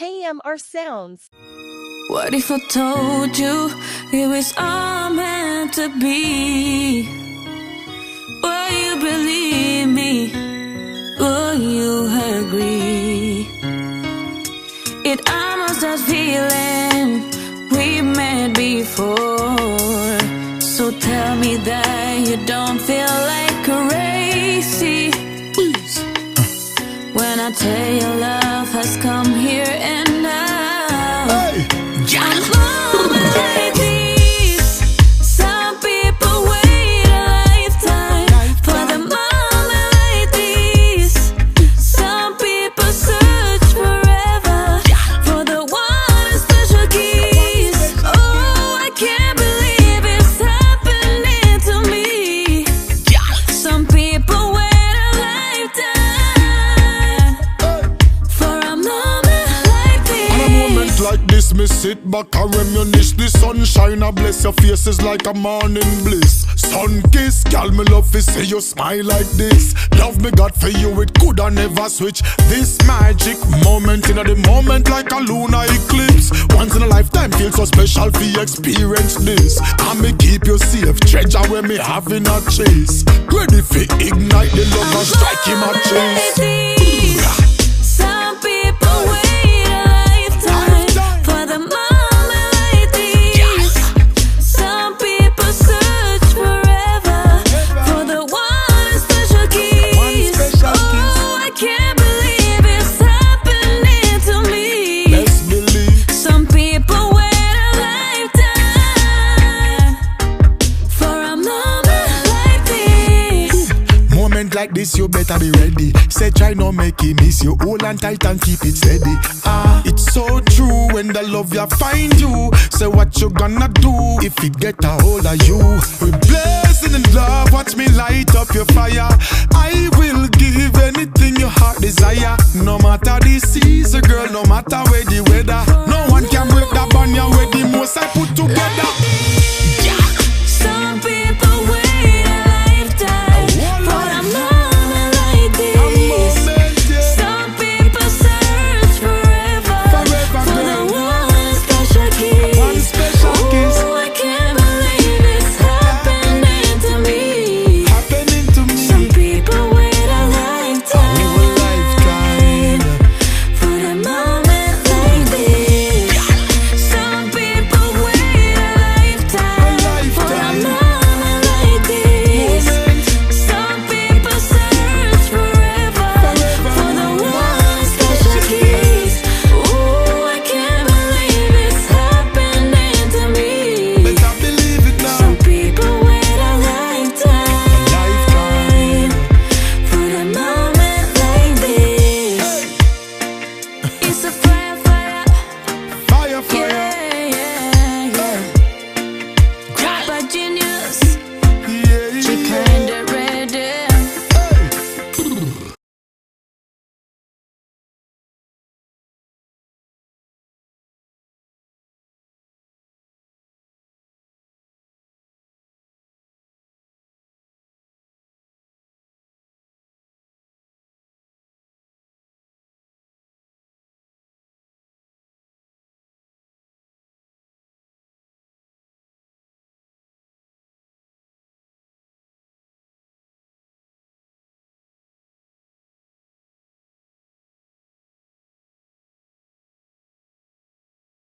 KMRSounds. What if I told you it was all meant to be? Will you believe me? Will you agree? It almost does feeling we met before. So tell me that you don't feel like crazy when I tell you love has come here and now. Hey, A moment like this, some people wait a lifetime for the moment like this. Some people search forever for the one special kiss. Oh, I can't believe it's happening to me. Some people wait a lifetime for a moment like this. on a moment like this, me sit back and reminisce. The sunshine, I bless your faces like a morning bliss. Sun kiss, girl, me love to see you smile like this. Love me got for you, it coulda never switch. This magic moment, in the moment like a lunar eclipse. Once in a lifetime, feel so special for you experience this. I me keep you safe, treasure when me having a chase. Ready for ignite the love and strike him a chase. Some people wait a lifetime for the moment like this. Some people search forever for the one special kiss. Oh, I can't believe it's happening to me. Let's believe. Some people wait a lifetime for a moment like this. Moment like this, you better be ready. Say try not make it miss you. Hold on tight and keep it steady. It's so true when the love ya find you. Say what you gonna do if it get a hold of you. We blessing in love, watch me light up your fire. I will give anything your heart desire. No matter the season, girl, no matter where the weather. No one can break that bond ya with the most I put together. Some people wait a lifetime for a moment like this. Some people search forever for the one special kiss. One special kiss. Oh, I can't believe it's happening to me. Happening to me. Some people wait a lifetime for the moment like this. Some people wait a lifetime for a moment like this. Some people search forever for the one special kiss. Oh, I can't believe it's happening to me. Better believe it now. Some people wait a lifetime for the moment like this. It's a Fyah